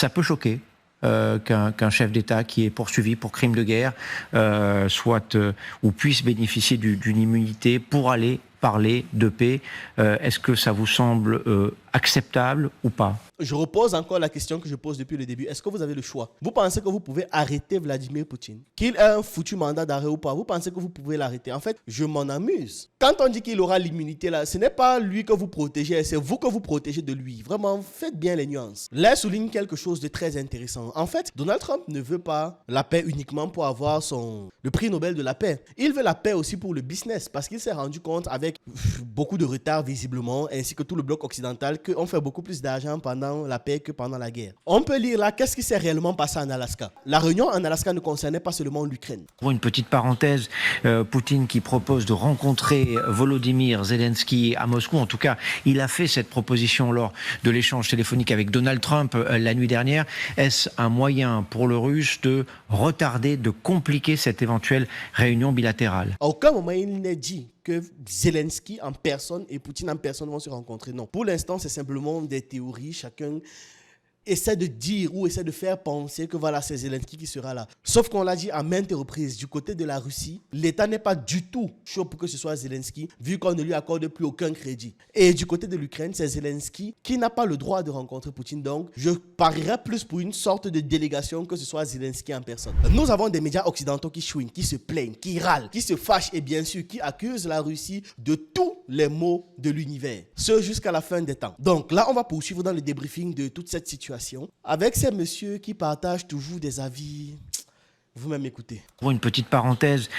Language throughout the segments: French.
ça peut choquer. Qu'un chef d'État qui est poursuivi pour crime de guerre soit ou puisse bénéficier d'une immunité pour aller parler de paix. Est-ce que ça vous semble acceptable ou pas ? Je repose encore la question que je pose depuis le début. Est-ce que vous avez le choix? Vous pensez que vous pouvez arrêter Vladimir Poutine? Qu'il ait un foutu mandat d'arrêt ou pas? Vous pensez que vous pouvez l'arrêter? En fait, je m'en amuse. Quand on dit qu'il aura l'immunité là, ce n'est pas lui que vous protégez, c'est vous que vous protégez de lui. Vraiment, faites bien les nuances. Là, souligne quelque chose de très intéressant. En fait, Donald Trump ne veut pas la paix uniquement pour avoir le prix Nobel de la paix. Il veut la paix aussi pour le business parce qu'il s'est rendu compte avec beaucoup de retard visiblement, ainsi que tout le bloc occidental, qu'on fait beaucoup plus d'argent pendant la paix que pendant la guerre. On peut lire là qu'est-ce qui s'est réellement passé en Alaska. La réunion en Alaska ne concernait pas seulement l'Ukraine. Pour une petite parenthèse, Poutine qui propose de rencontrer Volodymyr Zelensky à Moscou, en tout cas, il a fait cette proposition lors de l'échange téléphonique avec Donald Trump la nuit dernière. Est-ce un moyen pour le Russe de retarder, de compliquer cette éventuelle réunion bilatérale ? À aucun moment il n'est dit que Zelensky en personne et Poutine en personne vont se rencontrer. Non. Pour l'instant, c'est simplement des théories. Chacun essaie de dire ou essaie de faire penser que voilà, c'est Zelensky qui sera là. Sauf qu'on l'a dit à maintes reprises, du côté de la Russie, l'État n'est pas du tout chaud pour que ce soit Zelensky, vu qu'on ne lui accorde plus aucun crédit. Et du côté de l'Ukraine, c'est Zelensky qui n'a pas le droit de rencontrer Poutine. Donc, je parierais plus pour une sorte de délégation que ce soit Zelensky en personne. Nous avons des médias occidentaux qui chouinent, qui se plaignent, qui râlent, qui se fâchent et bien sûr qui accusent la Russie de tous les maux de l'univers. Ce jusqu'à la fin des temps. Donc là, on va poursuivre dans le débriefing de toute cette situation avec ces messieurs qui partagent toujours des avis. Vous-même écoutez. Pour une petite parenthèse,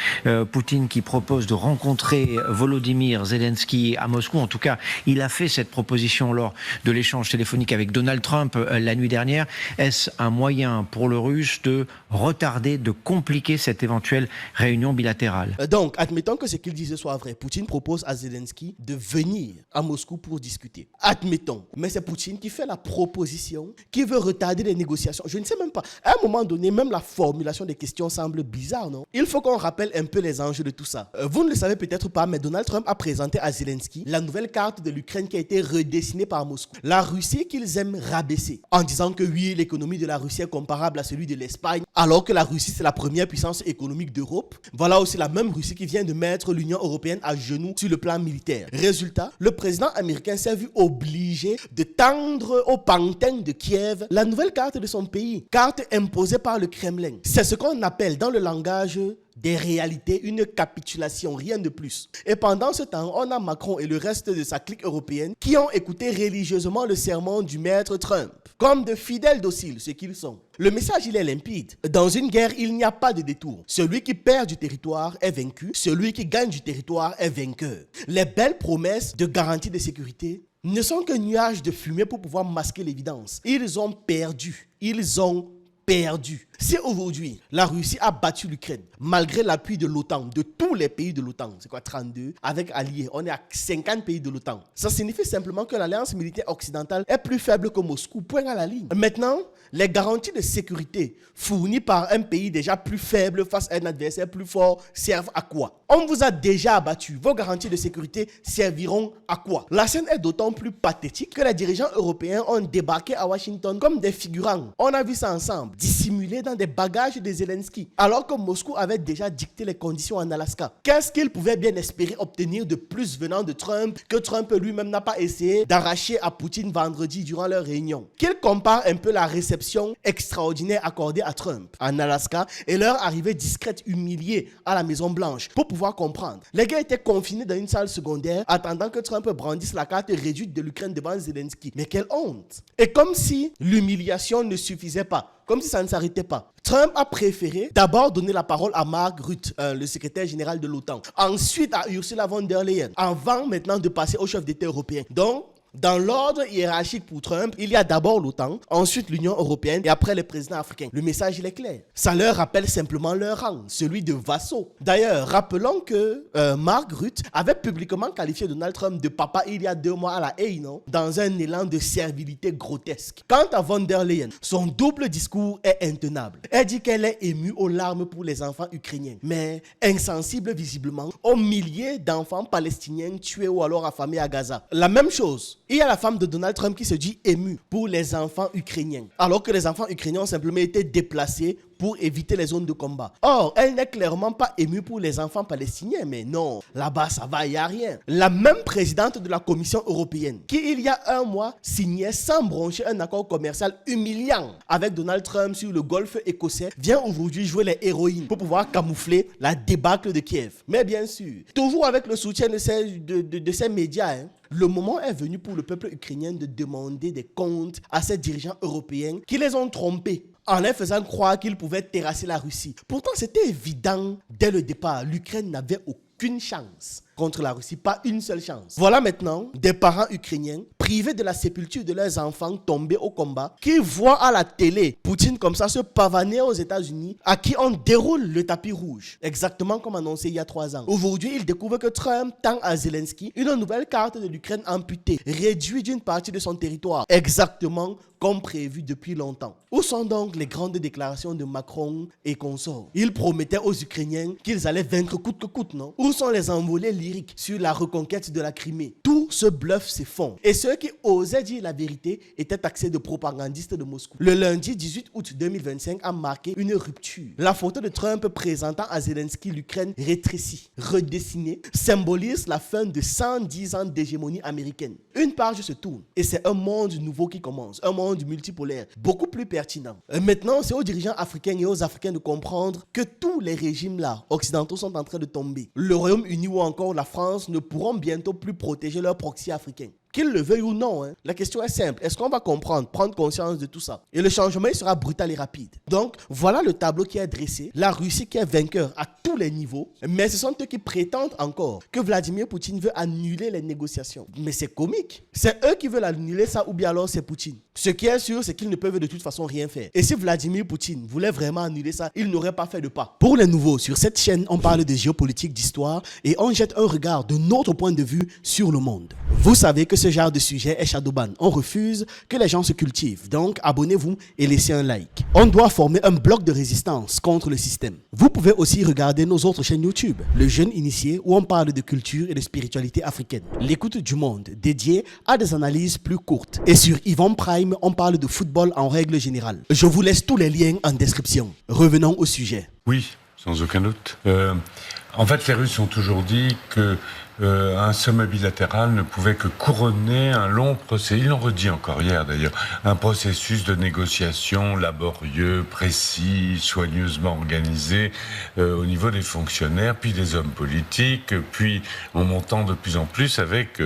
Poutine qui propose de rencontrer Volodymyr Zelensky à Moscou, en tout cas, il a fait cette proposition lors de l'échange téléphonique avec Donald Trump la nuit dernière. Est-ce un moyen pour le Russe de retarder, de compliquer cette éventuelle réunion bilatérale ? Donc, admettons que ce qu'il disait soit vrai. Poutine propose à Zelensky de venir à Moscou pour discuter. Admettons. Mais c'est Poutine qui fait la proposition, qui veut retarder les négociations. Je ne sais même pas. À un moment donné, même la formulation des question semble bizarre, non? Il faut qu'on rappelle un peu les enjeux de tout ça. Vous ne le savez peut-être pas, mais Donald Trump a présenté à Zelensky la nouvelle carte de l'Ukraine qui a été redessinée par Moscou. La Russie qu'ils aiment rabaisser, en disant que oui, l'économie de la Russie est comparable à celui de l'Espagne, alors que la Russie, c'est la première puissance économique d'Europe. Voilà aussi la même Russie qui vient de mettre l'Union européenne à genoux sur le plan militaire. Résultat, le président américain s'est vu obligé de tendre au pantin de Kiev la nouvelle carte de son pays, carte imposée par le Kremlin. C'est ce qu'on appelle dans le langage des réalités une capitulation, rien de plus. Et pendant ce temps, on a Macron et le reste de sa clique européenne qui ont écouté religieusement le sermon du maître Trump, comme de fidèles dociles, ce qu'ils sont. Le message, il est limpide. Dans une guerre, il n'y a pas de détour. Celui qui perd du territoire est vaincu, celui qui gagne du territoire est vainqueur. Les belles promesses de garantie de sécurité ne sont qu'un nuage de fumée pour pouvoir masquer l'évidence. Ils ont perdu. Ils ont perdu. Si aujourd'hui, la Russie a battu l'Ukraine, malgré l'appui de l'OTAN, de tous les pays de l'OTAN, c'est quoi 32, avec alliés, on est à 50 pays de l'OTAN. Ça signifie simplement que l'alliance militaire occidentale est plus faible que Moscou, point à la ligne. Maintenant, les garanties de sécurité fournies par un pays déjà plus faible face à un adversaire plus fort servent à quoi? On vous a déjà abattu. Vos garanties de sécurité serviront à quoi? La scène est d'autant plus pathétique que les dirigeants européens ont débarqué à Washington comme des figurants. On a vu ça ensemble, dissimulés dans des bagages de Zelensky, alors que Moscou avait déjà dicté les conditions en Alaska. Qu'est-ce qu'ils pouvaient bien espérer obtenir de plus venant de Trump que Trump lui-même n'a pas essayé d'arracher à Poutine vendredi durant leur réunion? Qu'ils comparent un peu la réception extraordinaire accordée à Trump en Alaska et leur arrivée discrète humiliée à la Maison-Blanche pour pouvoir comprendre. Les gars étaient confinés dans une salle secondaire attendant que Trump brandisse la carte réduite de l'Ukraine devant Zelensky. Mais quelle honte! Et comme si l'humiliation ne suffisait pas, comme si ça ne s'arrêtait pas. Trump a préféré d'abord donner la parole à Mark Rutte, le secrétaire général de l'OTAN. Ensuite à Ursula von der Leyen, avant maintenant de passer au chef d'État européen. Donc, dans l'ordre hiérarchique pour Trump, il y a d'abord l'OTAN, ensuite l'Union européenne et après les présidents africains. Le message, il est clair. Ça leur rappelle simplement leur rang, celui de vassaux. D'ailleurs, rappelons que Mark Rutte avait publiquement qualifié Donald Trump de papa il y a 2 mois à la Haye, non? Dans un élan de servilité grotesque. Quant à von der Leyen, son double discours est intenable. Elle dit qu'elle est émue aux larmes pour les enfants ukrainiens, mais insensible visiblement aux milliers d'enfants palestiniens tués ou alors affamés à Gaza. La même chose Il y a la femme de Donald Trump qui se dit émue pour les enfants ukrainiens, alors que les enfants ukrainiens ont simplement été déplacés pour éviter les zones de combat. Or, elle n'est clairement pas émue pour les enfants palestiniens, mais non, là-bas ça va, il n'y a rien. La même présidente de la Commission européenne, qui il y a un mois signait sans broncher un accord commercial humiliant avec Donald Trump sur le golfe écossais, vient aujourd'hui jouer les héroïnes pour pouvoir camoufler la débâcle de Kiev. Mais bien sûr, toujours avec le soutien de ces médias, le moment est venu pour le peuple ukrainien de demander des comptes à ces dirigeants européens qui les ont trompés en les faisant croire qu'ils pouvaient terrasser la Russie. Pourtant, c'était évident dès le départ, l'Ukraine n'avait aucune chance contre la Russie, pas une seule chance. Voilà maintenant des parents ukrainiens privés de la sépulture de leurs enfants tombés au combat, qui voient à la télé Poutine comme ça se pavaner aux États-Unis, à qui on déroule le tapis rouge, exactement comme annoncé il y a 3 ans. Aujourd'hui, ils découvrent que Trump tend à Zelensky une nouvelle carte de l'Ukraine amputée, réduite d'une partie de son territoire, exactement comme prévu depuis longtemps. Où sont donc les grandes déclarations de Macron et consorts? Ils promettaient aux Ukrainiens qu'ils allaient vaincre coûte que coûte, non? Où sont les envolées lyriques sur la reconquête de la Crimée? Tout ce bluff s'effondre. Et ceux qui osaient dire la vérité étaient taxés de propagandistes de Moscou. Le lundi 18 août 2025 a marqué une rupture. La photo de Trump présentant à Zelensky l'Ukraine rétrécie, redessinée, symbolise la fin de 110 ans d'hégémonie américaine. Une page se tourne et c'est un monde nouveau qui commence, un monde multipolaire, beaucoup plus pertinent. Maintenant, c'est aux dirigeants africains et aux Africains de comprendre que tous les régimes-là, occidentaux, sont en train de tomber. Le Royaume-Uni ou encore la France ne pourront bientôt plus protéger leurs proxys africains. Qu'ils le veuillent ou non, la question est simple. Est-ce qu'on va comprendre, prendre conscience de tout ça? Et le changement, il sera brutal et rapide. Donc, voilà le tableau qui est dressé. La Russie qui est vainqueur à tous les niveaux. Mais ce sont eux qui prétendent encore que Vladimir Poutine veut annuler les négociations. Mais c'est comique. C'est eux qui veulent annuler ça ou bien alors c'est Poutine. Ce qui est sûr, c'est qu'ils ne peuvent de toute façon rien faire. Et si Vladimir Poutine voulait vraiment annuler ça, il n'aurait pas fait de pas. Pour les nouveaux, sur cette chaîne, on parle de géopolitique, d'histoire et on jette un regard de notre point de vue sur le monde. Vous savez que ce genre de sujet est shadowban. On refuse que les gens se cultivent. Donc, abonnez-vous et laissez un like. On doit former un bloc de résistance contre le système. Vous pouvez aussi regarder nos autres chaînes YouTube. Le Jeune Initié, où on parle de culture et de spiritualité africaine. L'écoute du monde, dédié à des analyses plus courtes. Et sur Yvon Prime, on parle de football en règle générale. Je vous laisse tous les liens en description. Revenons au sujet. Oui, sans aucun doute. En fait, les Russes ont toujours dit que un sommet bilatéral ne pouvait que couronner un long procès. Ils l'ont redit encore hier d'ailleurs. Un processus de négociation laborieux, précis, soigneusement organisé au niveau des fonctionnaires, puis des hommes politiques, puis en montant de plus en plus avec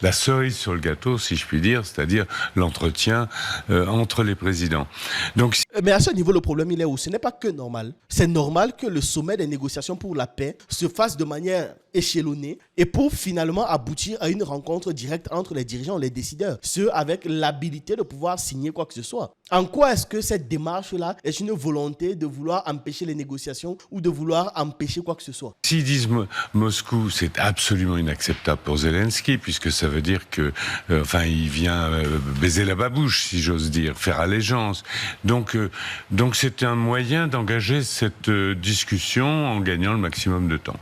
la cerise sur le gâteau, si je puis dire, c'est-à-dire l'entretien entre les présidents. Donc, mais à ce niveau, le problème, il est où? Ce n'est pas que normal. C'est normal que le sommet des négociations pour la paix se fasse de manière échelonnée et pour finalement aboutir à une rencontre directe entre les dirigeants, les décideurs, ceux avec l'habilité de pouvoir signer quoi que ce soit. En quoi est-ce que cette démarche-là est une volonté de vouloir empêcher les négociations ou de vouloir empêcher quoi que ce soit? S'ils disent Moscou, c'est absolument inacceptable pour Zelensky, puisque ça veut dire que, il vient baiser la babouche, si j'ose dire, faire allégeance. Donc c'est un moyen d'engager cette discussion en gagnant le maximum de temps.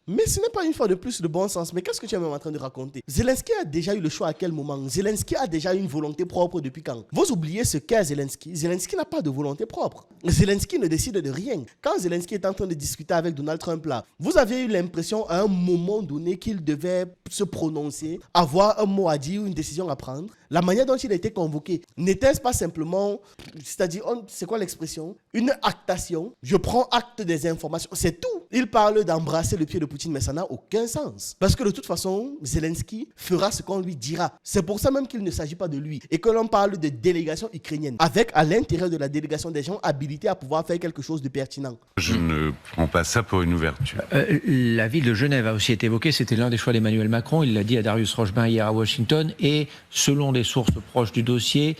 Mais ce n'est pas une fois de plus le bon sens. Mais qu'est-ce que tu es même en train de raconter? Zelensky a déjà eu le choix à quel moment? Zelensky a déjà une volonté propre depuis quand? Vous oubliez ce qu'est Zelensky. Zelensky n'a pas de volonté propre. Zelensky ne décide de rien. Quand Zelensky est en train de discuter avec Donald Trump là, vous avez eu l'impression à un moment donné qu'il devait se prononcer, avoir un mot à dire, une décision à prendre. La manière dont il a été convoqué, n'était-ce pas simplement, c'est-à-dire, c'est quoi l'expression? Une actation. Je prends acte des informations. C'est tout. Il parle d'embrasser le pied de Poutine, mais ça n'a aucun sens. Parce que de toute façon, Zelensky fera ce qu'on lui dira. C'est pour ça même qu'il ne s'agit pas de lui. Et que l'on parle de délégation ukrainienne. Avec à l'intérieur de la délégation des gens habilités à pouvoir faire quelque chose de pertinent. Je ne prends pas ça pour une ouverture. La ville de Genève a aussi été évoquée. C'était l'un des choix d'Emmanuel Macron. Il l'a dit à Darius Rochebin hier à Washington. Et selon des sources proches du dossier,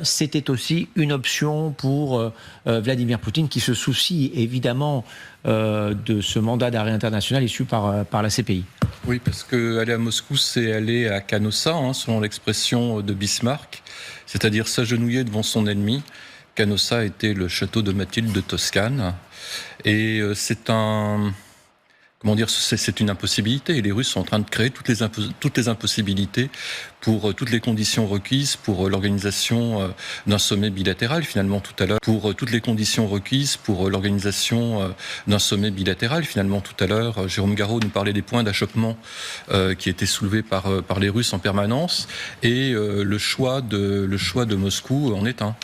c'était aussi une option pour Vladimir Poutine, qui se soucie évidemment de ce mandat d'arrêt international issu par la CPI. Oui, parce qu'aller à Moscou, c'est aller à Canossa, selon l'expression de Bismarck, c'est-à-dire s'agenouiller devant son ennemi. Canossa était le château de Mathilde de Toscane. Et c'est un comment dire, c'est une impossibilité. Les Russes sont en train de créer toutes les impossibilités pour toutes les conditions requises pour l'organisation d'un sommet bilatéral, finalement, tout à l'heure. Pour toutes les conditions requises pour l'organisation d'un sommet bilatéral, finalement, tout à l'heure. Jérôme Garraud nous parlait des points d'achoppement qui étaient soulevés par les Russes en permanence, et le choix de Moscou en est un.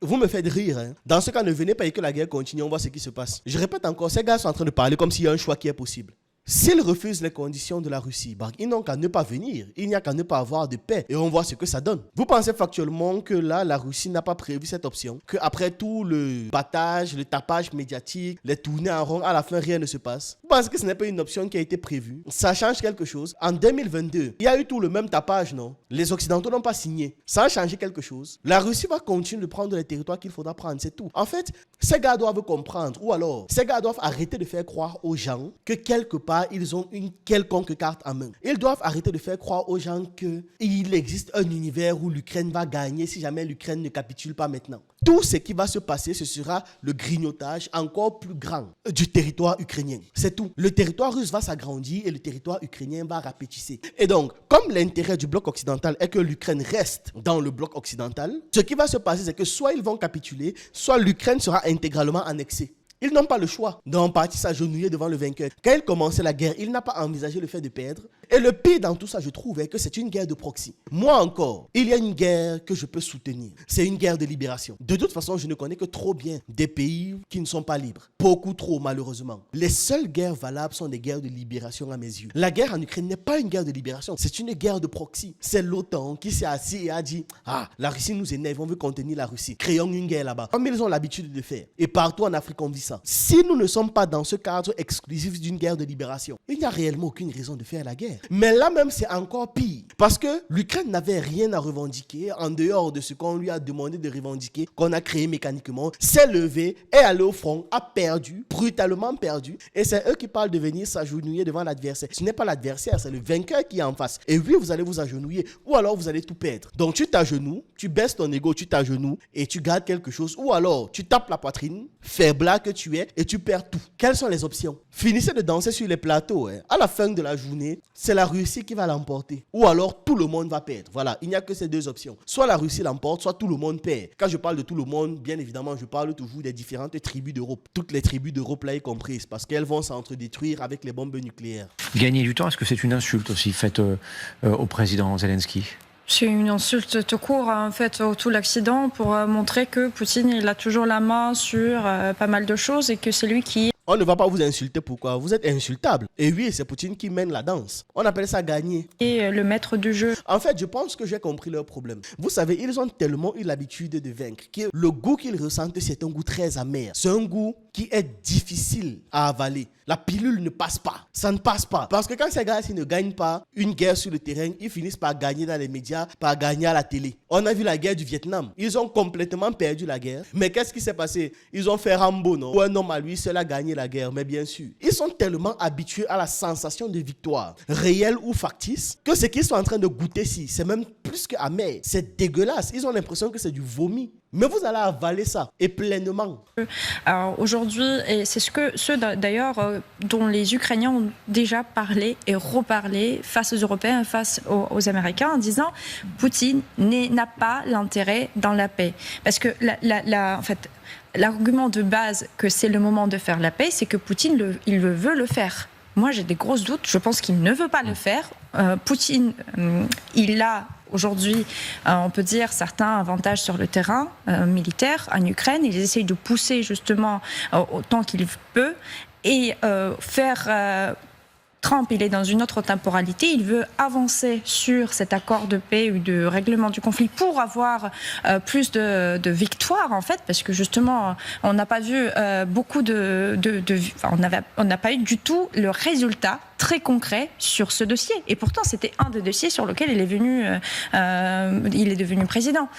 Vous me faites rire. Hein. Dans ce cas, ne venez pas et que la guerre continue, on voit ce qui se passe. Je répète encore, ces gars sont en train de parler comme s'il y a un choix qui est possible. S'ils refusent les conditions de la Russie, ils n'ont qu'à ne pas venir. Il n'y a qu'à ne pas avoir de paix. Et on voit ce que ça donne. Vous pensez factuellement que là, la Russie n'a pas prévu cette option? Qu'après tout le battage, le tapage médiatique, les tournées en rond, à la fin, rien ne se passe? Vous pensez que ce n'est pas une option qui a été prévue? Ça change quelque chose? En 2022, il y a eu tout le même tapage, non? Les Occidentaux n'ont pas signé. Ça a changé quelque chose? La Russie va continuer de prendre les territoires qu'il faudra prendre, c'est tout. En fait, ces gars doivent comprendre, ou alors, ces gars doivent arrêter de faire croire aux gens que quelque part, ils ont une quelconque carte en main. Ils doivent arrêter de faire croire aux gens qu'il existe un univers où l'Ukraine va gagner si jamais l'Ukraine ne capitule pas maintenant. Tout ce qui va se passer, ce sera le grignotage encore plus grand du territoire ukrainien. C'est tout. Le territoire russe va s'agrandir et le territoire ukrainien va rapetisser. Et donc, comme l'intérêt du bloc occidental est que l'Ukraine reste dans le bloc occidental, ce qui va se passer, c'est que soit ils vont capituler, soit l'Ukraine sera intégralement annexée. Ils n'ont pas le choix d'en partie s'agenouiller devant le vainqueur. Quand il commençait la guerre, il n'a pas envisagé le fait de perdre. Et le pire dans tout ça, je trouve, est que c'est une guerre de proxy. Moi encore, il y a une guerre que je peux soutenir. C'est une guerre de libération. De toute façon, je ne connais que trop bien des pays qui ne sont pas libres. Beaucoup trop, malheureusement. Les seules guerres valables sont des guerres de libération à mes yeux. La guerre en Ukraine n'est pas une guerre de libération. C'est une guerre de proxy. C'est l'OTAN qui s'est assis et a dit « Ah, la Russie nous énerve, on veut contenir la Russie. Créons une guerre là-bas. » Comme ils ont l'habitude de faire. Et partout en Afrique, on vit ça. Si nous ne sommes pas dans ce cadre exclusif d'une guerre de libération, il n'y a réellement aucune raison de faire la guerre. Mais là même, c'est encore pire. Parce que l'Ukraine n'avait rien à revendiquer en dehors de ce qu'on lui a demandé de revendiquer, qu'on a créé mécaniquement, s'est levé, est allé au front, a perdu, brutalement perdu. Et c'est eux qui parlent de venir s'agenouiller devant l'adversaire. Ce n'est pas l'adversaire, c'est le vainqueur qui est en face. Et oui, vous allez vous agenouiller ou alors vous allez tout perdre. Donc tu t'agenouilles, tu baisses ton ego, tu t'agenouilles et tu gardes quelque chose. Ou alors tu tapes la poitrine, faiblard que tu es, et tu perds tout. Quelles sont les options? Finissez de danser sur les plateaux. Hein. À la fin de la journée, c'est la Russie qui va l'emporter. Ou alors tout le monde va perdre. Voilà, il n'y a que ces deux options. Soit la Russie l'emporte, soit tout le monde perd. Quand je parle de tout le monde, bien évidemment, je parle toujours des différentes tribus d'Europe. Toutes les tribus d'Europe là y comprises, parce qu'elles vont s'entre-détruire avec les bombes nucléaires. Gagner du temps, est-ce que c'est une insulte aussi faite au président Zelensky? C'est une insulte tout court, en fait, au tout l'Occident pour montrer que Poutine, il a toujours la main sur pas mal de choses et que c'est lui qui... On ne va pas vous insulter, pourquoi? Vous êtes insultable. Et oui, c'est Poutine qui mène la danse. On appelle ça gagner. est le maître du jeu. En fait, je pense que j'ai compris leur problème. Vous savez, ils ont tellement eu l'habitude de vaincre que le goût qu'ils ressentent, c'est un goût très amer. C'est un goût qui est difficile à avaler. La pilule ne passe pas. Ça ne passe pas. Parce que quand ces gars-ci ne gagnent pas une guerre sur le terrain, ils finissent par gagner dans les médias, par gagner à la télé. On a vu la guerre du Vietnam. Ils ont complètement perdu la guerre. Mais qu'est-ce qui s'est passé? Ils ont fait Rambo, non? Ou un homme à lui seul a gagné la guerre. Mais bien sûr, ils sont tellement habitués à la sensation de victoire, réelle ou factice, que ce qu'ils sont en train de goûter ici, c'est même plus que amer. C'est dégueulasse. Ils ont l'impression que c'est du vomi. Mais vous allez avaler ça, et pleinement. Alors aujourd'hui, et c'est ceux d'ailleurs dont les Ukrainiens ont déjà parlé et reparlé face aux Européens, face aux Américains, en disant Poutine n'a pas l'intérêt dans la paix. Parce que en fait, l'argument de base que c'est le moment de faire la paix, c'est que Poutine, il veut le faire. Moi, j'ai des grosses doutes. Je pense qu'il ne veut pas le faire. Poutine, il a aujourd'hui, on peut dire, certains avantages sur le terrain militaire en Ukraine. Il essaye de pousser justement autant qu'il peut et faire... Trump, il est dans une autre temporalité, il veut avancer sur cet accord de paix ou de règlement du conflit pour avoir plus de victoires en fait, parce que justement, on n'a pas vu beaucoup on n'a pas eu du tout le résultat très concret sur ce dossier. Et pourtant, c'était un des dossiers sur lequel il est devenu président.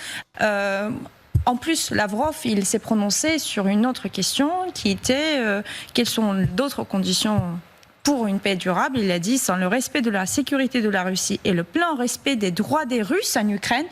En plus, Lavrov, il s'est prononcé sur une autre question qui était quelles sont d'autres conditions pour une paix durable. Il a dit, sans le respect de la sécurité de la Russie et le plein respect des droits des Russes en Ukraine,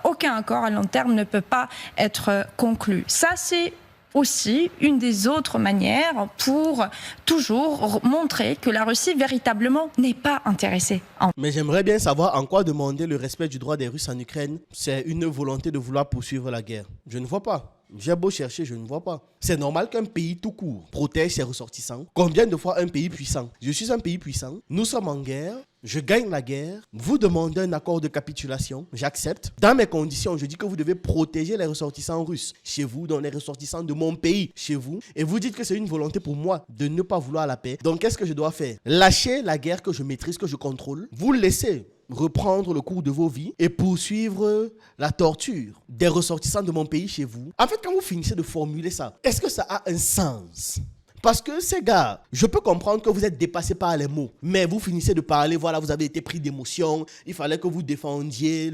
aucun accord à long terme ne peut pas être conclu. Ça, c'est aussi une des autres manières pour toujours montrer que la Russie véritablement n'est pas intéressée. Mais j'aimerais bien savoir en quoi demander le respect du droit des Russes en Ukraine. C'est une volonté de vouloir poursuivre la guerre. Je ne vois pas. J'ai beau chercher, je ne vois pas. C'est normal qu'un pays tout court protège ses ressortissants. Combien de fois un pays puissant? Je suis un pays puissant. Nous sommes en guerre. Je gagne la guerre. Vous demandez un accord de capitulation. J'accepte. Dans mes conditions, je dis que vous devez protéger les ressortissants russes chez vous, donc les ressortissants de mon pays chez vous. Et vous dites que c'est une volonté pour moi de ne pas vouloir la paix. Donc qu'est-ce que je dois faire? Lâcher la guerre que je maîtrise, que je contrôle. Vous laissez reprendre le cours de vos vies et poursuivre la torture des ressortissants de mon pays chez vous. En fait, quand vous finissez de formuler ça, est-ce que ça a un sens? Parce que ces gars, je peux comprendre que vous êtes dépassés par les mots, mais vous finissez de parler, voilà, vous avez été pris d'émotion, il fallait que vous défendiez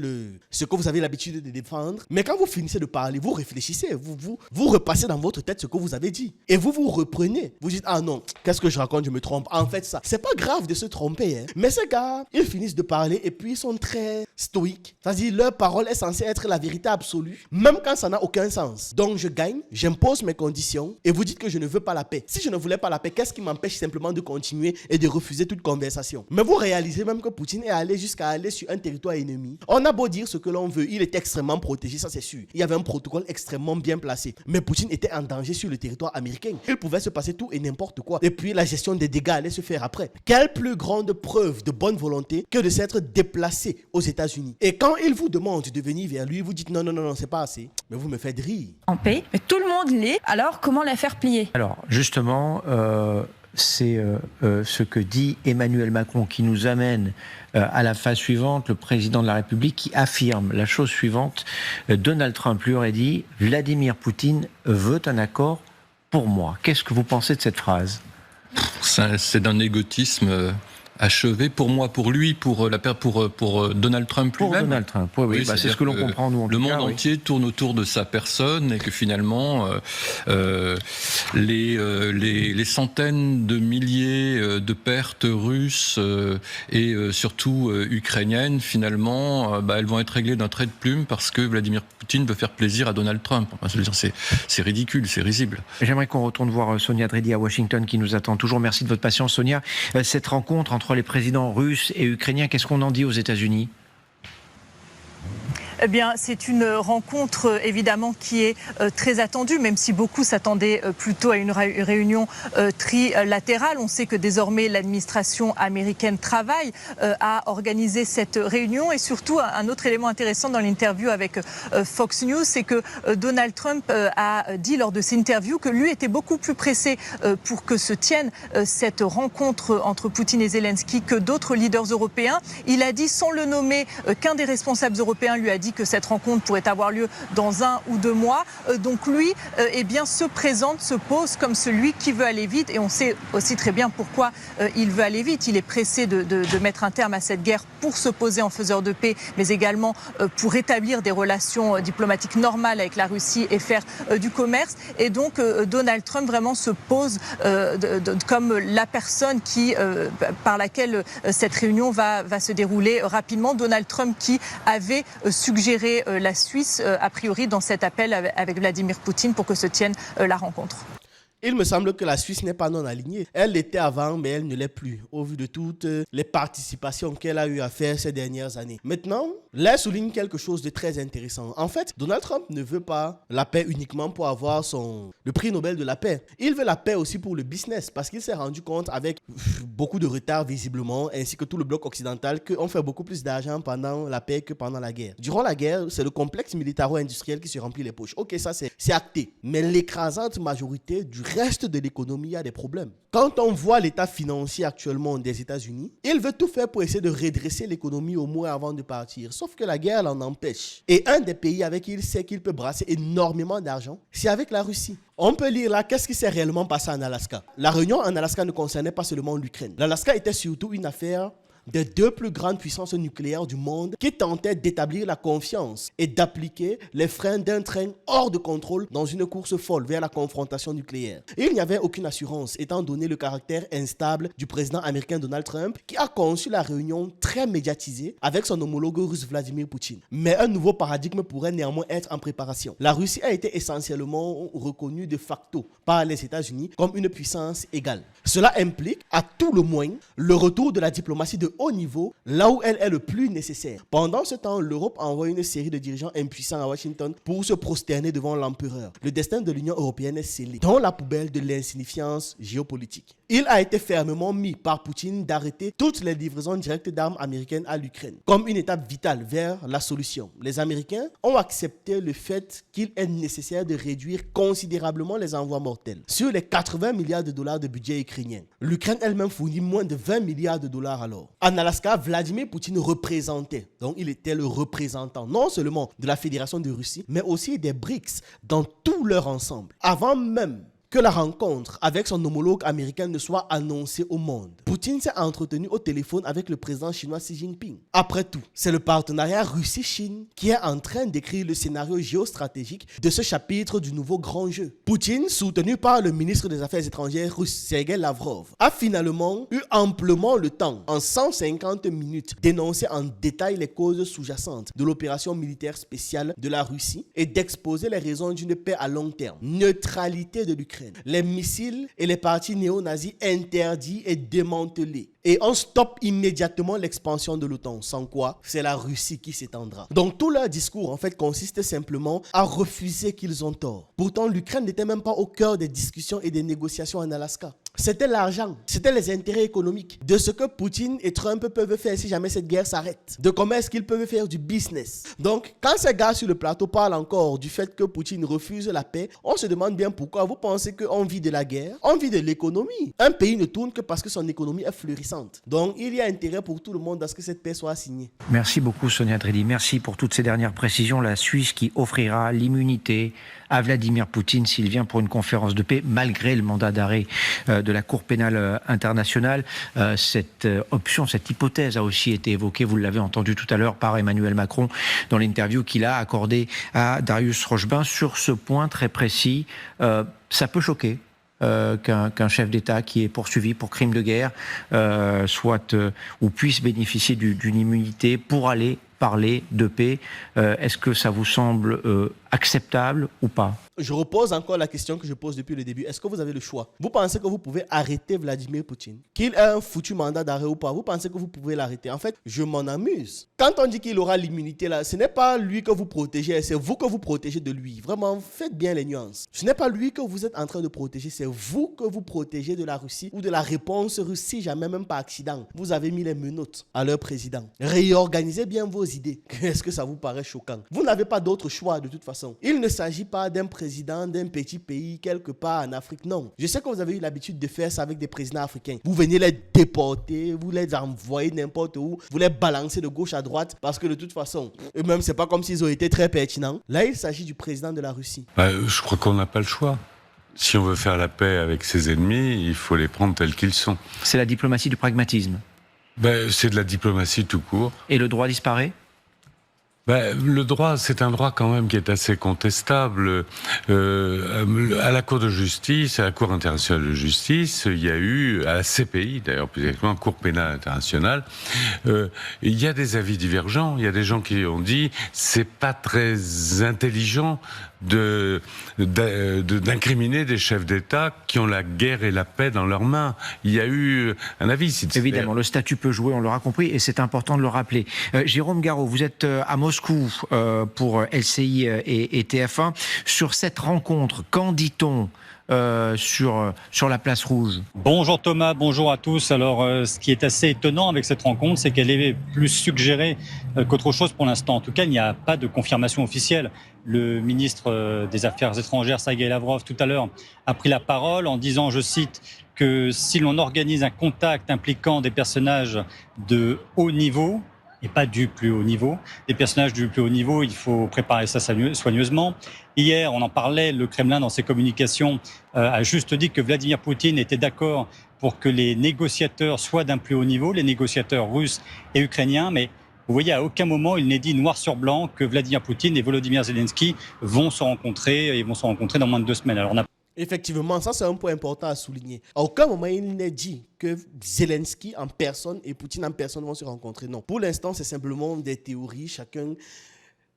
ce que vous avez l'habitude de défendre. Mais quand vous finissez de parler, vous réfléchissez, vous repassez dans votre tête ce que vous avez dit. Et vous reprenez. Vous dites, ah non, qu'est-ce que je raconte, je me trompe. En fait, ça, c'est pas grave de se tromper. Hein. Mais ces gars, ils finissent de parler et puis ils sont très stoïques. C'est-à-dire, leur parole est censée être la vérité absolue, même quand ça n'a aucun sens. Donc je gagne, j'impose mes conditions et vous dites que je ne veux pas la paix. Si je ne voulais pas la paix, qu'est-ce qui m'empêche simplement de continuer et de refuser toute conversation? Mais vous réalisez même que Poutine est allé jusqu'à aller sur un territoire ennemi. On a beau dire ce que l'on veut, il est extrêmement protégé, ça c'est sûr. Il y avait un protocole extrêmement bien placé. Mais Poutine était en danger sur le territoire américain. Il pouvait se passer tout et n'importe quoi. Et puis la gestion des dégâts allait se faire après. Quelle plus grande preuve de bonne volonté que de s'être déplacé aux États-Unis? Et quand il vous demande de venir vers lui, vous dites non, c'est pas assez. Mais vous me faites rire. En paix, mais tout le monde l'est. Alors comment la faire plier? Alors justement, c'est ce que dit Emmanuel Macron qui nous amène à la phase suivante, le président de la République qui affirme la chose suivante. Donald Trump lui aurait dit « Vladimir Poutine veut un accord pour moi ». Qu'est-ce que vous pensez de cette phrase? C'est d'un égotisme achevé pour moi, pour lui, pour Donald Trump lui-même. Pour Donald Trump, oui, c'est ce que l'on comprend nous. Le monde entier tourne autour de sa personne et que finalement les centaines de milliers de pertes russes et surtout ukrainiennes, finalement, elles vont être réglées d'un trait de plume parce que Vladimir Poutine veut faire plaisir à Donald Trump. Enfin, c'est ridicule, c'est risible. J'aimerais qu'on retourne voir Sonia Dredi à Washington qui nous attend toujours. Merci de votre patience, Sonia. Cette rencontre entre les présidents russes et ukrainiens, qu'est-ce qu'on en dit aux États-Unis? Eh bien, c'est une rencontre évidemment qui est très attendue, même si beaucoup s'attendaient plutôt à une réunion trilatérale. On sait que désormais l'administration américaine travaille à organiser cette réunion. Et surtout, un autre élément intéressant dans l'interview avec Fox News, c'est que Donald Trump a dit lors de cette interview que lui était beaucoup plus pressé pour que se tienne cette rencontre entre Poutine et Zelensky que d'autres leaders européens. Il a dit, sans le nommer, qu'un des responsables européens lui a dit que cette rencontre pourrait avoir lieu dans 1 ou 2 mois. Donc lui, se pose comme celui qui veut aller vite. Et on sait aussi très bien pourquoi il veut aller vite. Il est pressé de mettre un terme à cette guerre pour se poser en faiseur de paix, mais également pour établir des relations diplomatiques normales avec la Russie et faire du commerce. Et donc Donald Trump vraiment se pose comme la personne par laquelle cette réunion va se dérouler rapidement. Donald Trump qui avait suggéré la Suisse, a priori, dans cet appel avec Vladimir Poutine pour que se tienne la rencontre. Il me semble que la Suisse n'est pas non alignée. Elle l'était avant, mais elle ne l'est plus, au vu de toutes les participations qu'elle a eu à faire ces dernières années. Maintenant, là, elle souligne quelque chose de très intéressant. En fait, Donald Trump ne veut pas la paix uniquement pour avoir le prix Nobel de la paix. Il veut la paix aussi pour le business, parce qu'il s'est rendu compte, avec beaucoup de retard visiblement, ainsi que tout le bloc occidental, qu'on fait beaucoup plus d'argent pendant la paix que pendant la guerre. Durant la guerre, c'est le complexe militaro-industriel qui se remplit les poches. Ok, ça c'est acté. Mais l'écrasante majorité du reste de l'économie a des problèmes. Quand on voit l'état financier actuellement des États-Unis, il veut tout faire pour essayer de redresser l'économie au moins avant de partir. Sauf que la guerre l'en empêche. Et un des pays avec qui il sait qu'il peut brasser énormément d'argent, c'est avec la Russie. On peut lire là, qu'est-ce qui s'est réellement passé en Alaska? La réunion en Alaska ne concernait pas seulement l'Ukraine. L'Alaska était surtout une affaire des deux plus grandes puissances nucléaires du monde qui tentaient d'établir la confiance et d'appliquer les freins d'un train hors de contrôle dans une course folle vers la confrontation nucléaire. Et il n'y avait aucune assurance étant donné le caractère instable du président américain Donald Trump qui a conçu la réunion très médiatisée avec son homologue russe Vladimir Poutine. Mais un nouveau paradigme pourrait néanmoins être en préparation. La Russie a été essentiellement reconnue de facto par les États-Unis comme une puissance égale. Cela implique, à tout le moins, le retour de la diplomatie de haut niveau là où elle est le plus nécessaire. Pendant ce temps, l'Europe envoie une série de dirigeants impuissants à Washington pour se prosterner devant l'empereur. Le destin de l'Union européenne est scellé dans la poubelle de l'insignifiance géopolitique. Il a été fermement mis par Poutine d'arrêter toutes les livraisons directes d'armes américaines à l'Ukraine, comme une étape vitale vers la solution. Les Américains ont accepté le fait qu'il est nécessaire de réduire considérablement les envois mortels. Sur les 80 milliards de dollars de budget ukrainien, l'Ukraine elle-même fournit moins de 20 milliards de dollars alors. En Alaska, Vladimir Poutine représentait, donc il était le représentant non seulement de la Fédération de Russie, mais aussi des BRICS dans tout leur ensemble. Avant même que la rencontre avec son homologue américain ne soit annoncée au monde, Poutine s'est entretenu au téléphone avec le président chinois Xi Jinping. Après tout, c'est le partenariat Russie-Chine qui est en train d'écrire le scénario géostratégique de ce chapitre du nouveau grand jeu. Poutine, soutenu par le ministre des Affaires étrangères russe Sergei Lavrov, a finalement eu amplement le temps, en 150 minutes, d'énoncer en détail les causes sous-jacentes de l'opération militaire spéciale de la Russie et d'exposer les raisons d'une paix à long terme. Neutralité de l'Ukraine. Les missiles et les partis néo-nazis interdits et démantelés. Et on stoppe immédiatement l'expansion de l'OTAN, sans quoi c'est la Russie qui s'étendra. Donc tout leur discours en fait consiste simplement à refuser qu'ils ont tort. Pourtant l'Ukraine n'était même pas au cœur des discussions et des négociations en Alaska. C'était l'argent, c'était les intérêts économiques, de ce que Poutine et Trump peuvent faire si jamais cette guerre s'arrête, de comment est-ce qu'ils peuvent faire du business. Donc, quand ces gars sur le plateau parlent encore du fait que Poutine refuse la paix, on se demande bien pourquoi. Vous pensez qu'on vit de la guerre? On vit de l'économie. Un pays ne tourne que parce que son économie est florissante. Donc, il y a intérêt pour tout le monde à ce que cette paix soit signée. Merci beaucoup Sonia Drelli, merci pour toutes ces dernières précisions. La Suisse qui offrira l'immunité à Vladimir Poutine s'il vient pour une conférence de paix, malgré le mandat d'arrêt de la Cour pénale internationale. Cette option, cette hypothèse a aussi été évoquée, vous l'avez entendu tout à l'heure, par Emmanuel Macron dans l'interview qu'il a accordée à Darius Rochebin sur ce point très précis. Ça peut choquer. Qu'un chef d'État qui est poursuivi pour crime de guerre soit ou puisse bénéficier d'une immunité pour aller parler de paix. Est-ce que ça vous semble acceptable ou pas? Je repose encore la question que je pose depuis le début. Est-ce que vous avez le choix? Vous pensez que vous pouvez arrêter Vladimir Poutine? Qu'il ait un foutu mandat d'arrêt ou pas? Vous pensez que vous pouvez l'arrêter? En fait, je m'en amuse. Quand on dit qu'il aura l'immunité là, ce n'est pas lui que vous protégez, c'est vous que vous protégez de lui. Vraiment, faites bien les nuances. Ce n'est pas lui que vous êtes en train de protéger, c'est vous que vous protégez de la Russie ou de la réponse russe, si jamais même par accident vous avez mis les menottes à leur président. Réorganisez bien vos idées. Est-ce que ça vous paraît choquant? Vous n'avez pas d'autre choix de toute façon. Il ne s'agit pas d'un président d'un petit pays quelque part en Afrique, non. Je sais que vous avez eu l'habitude de faire ça avec des présidents africains. Vous venez les déporter, vous les envoyez n'importe où, vous les balancez de gauche à droite parce que de toute façon, eux-mêmes, c'est pas comme s'ils ont été très pertinents. Là, il s'agit du président de la Russie. Je crois qu'on n'a pas le choix. Si on veut faire la paix avec ses ennemis, il faut les prendre tels qu'ils sont. C'est la diplomatie du pragmatisme. C'est de la diplomatie tout court. Et le droit disparaît? Le droit, c'est un droit quand même qui est assez contestable. À la Cour de justice, à la Cour internationale de justice, il y a eu, à la CPI d'ailleurs, plus exactement, Cour pénale internationale, il y a des avis divergents. Il y a des gens qui ont dit c'est pas très intelligent d'incriminer des chefs d'État qui ont la guerre et la paix dans leurs mains. Il y a eu un avis. Évidemment, le statut peut jouer, on l'aura compris, et c'est important de le rappeler. Jérôme Garraud, vous êtes à Moscou pour LCI et TF1. Sur cette rencontre, qu'en dit-on sur la place rouge? Bonjour Thomas, bonjour à tous. Alors, ce qui est assez étonnant avec cette rencontre, c'est qu'elle est plus suggérée qu'autre chose pour l'instant. En tout cas, il n'y a pas de confirmation officielle. Le ministre des Affaires étrangères, Sergei Lavrov, tout à l'heure, a pris la parole en disant, je cite, que si l'on organise un contact impliquant des personnages de haut niveau, et pas du plus haut niveau. Des personnages du plus haut niveau, il faut préparer ça soigneusement. Hier, on en parlait, le Kremlin, dans ses communications, a juste dit que Vladimir Poutine était d'accord pour que les négociateurs soient d'un plus haut niveau, les négociateurs russes et ukrainiens, mais vous voyez, à aucun moment, il n'est dit noir sur blanc que Vladimir Poutine et Volodymyr Zelensky vont se rencontrer dans moins de 2 semaines. Alors, Effectivement, ça c'est un point important à souligner. À aucun moment il n'est dit que Zelensky en personne et Poutine en personne vont se rencontrer. Non. Pour l'instant, c'est simplement des théories. Chacun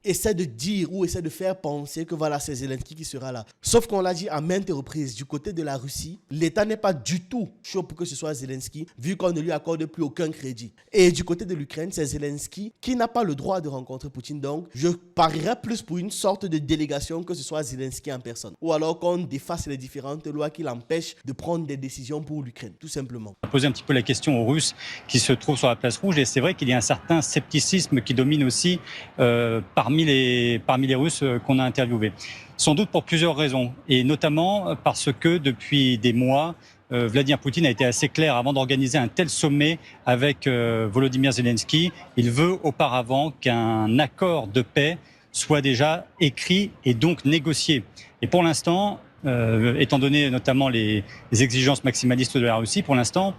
essaie de dire ou essaie de faire penser que voilà, c'est Zelensky qui sera là. Sauf qu'on l'a dit à maintes reprises, du côté de la Russie, l'État n'est pas du tout chaud pour que ce soit Zelensky, vu qu'on ne lui accorde plus aucun crédit. Et du côté de l'Ukraine, c'est Zelensky qui n'a pas le droit de rencontrer Poutine. Donc, je parierais plus pour une sorte de délégation que ce soit Zelensky en personne. Ou alors qu'on défasse les différentes lois qui l'empêchent de prendre des décisions pour l'Ukraine, tout simplement. On a posé un petit peu la question aux Russes qui se trouvent sur la place rouge, et c'est vrai qu'il y a un certain scepticisme qui domine aussi parmi les Russes qu'on a interviewés. Sans doute pour plusieurs raisons, et notamment parce que depuis des mois, Vladimir Poutine a été assez clair avant d'organiser un tel sommet avec Volodymyr Zelensky. Il veut auparavant qu'un accord de paix soit déjà écrit et donc négocié. Et pour l'instant, étant donné notamment les exigences maximalistes de la Russie, pour l'instant,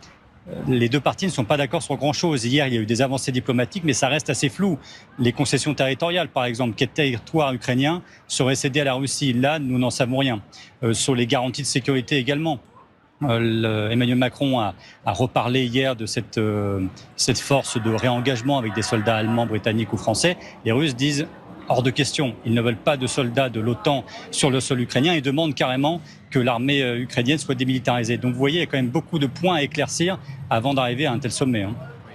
les deux parties ne sont pas d'accord sur grand-chose. Hier, il y a eu des avancées diplomatiques, mais ça reste assez flou. Les concessions territoriales, par exemple, quel territoire ukrainien serait cédé à la Russie? Là, nous n'en savons rien. Sur les garanties de sécurité également. Emmanuel Macron a reparlé hier de cette force de réengagement avec des soldats allemands, britanniques ou français. Les Russes disent hors de question. Ils ne veulent pas de soldats de l'OTAN sur le sol ukrainien et demandent carrément que l'armée ukrainienne soit démilitarisée. Donc vous voyez, il y a quand même beaucoup de points à éclaircir avant d'arriver à un tel sommet.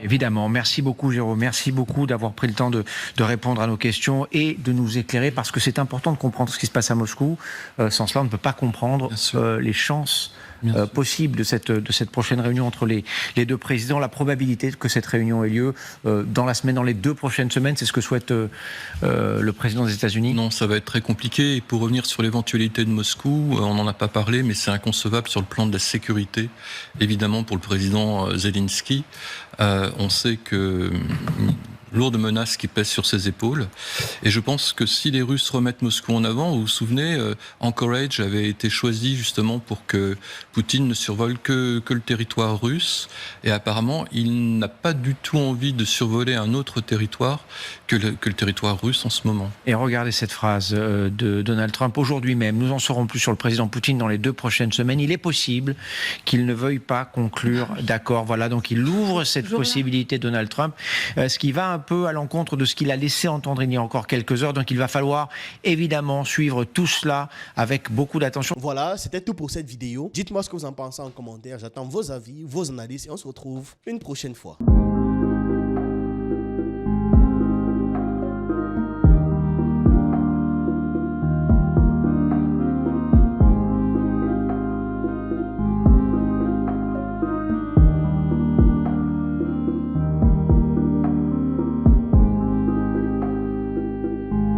Évidemment. Merci beaucoup, Jérôme. Merci beaucoup d'avoir pris le temps de répondre à nos questions et de nous éclairer, parce que c'est important de comprendre ce qui se passe à Moscou. Sans cela, on ne peut pas comprendre les chances possibles de cette prochaine réunion entre les deux présidents, la probabilité que cette réunion ait lieu dans les 2 prochaines semaines. C'est ce que souhaite le président des États-Unis. Non, ça va être très compliqué. Et pour revenir sur l'éventualité de Moscou, on n'en a pas parlé, mais c'est inconcevable sur le plan de la sécurité, évidemment pour le président Zelensky. On sait que lourde menace qui pèse sur ses épaules. Et je pense que si les Russes remettent Moscou en avant, vous vous souvenez, Anchorage avait été choisi justement pour que Poutine ne survole que le territoire russe. Et apparemment, il n'a pas du tout envie de survoler un autre territoire que le territoire russe en ce moment. Et regardez cette phrase de Donald Trump. Aujourd'hui même, nous en saurons plus sur le président Poutine dans les 2 prochaines semaines. Il est possible qu'il ne veuille pas conclure d'accord. Voilà, donc il ouvre cette possibilité, Donald Trump, ce qui va un peu à l'encontre de ce qu'il a laissé entendre il y a encore quelques heures. Donc il va falloir évidemment suivre tout cela avec beaucoup d'attention. Voilà, c'était tout pour cette vidéo. Dites-moi ce que vous en pensez en commentaire. J'attends vos avis, vos analyses et on se retrouve une prochaine fois.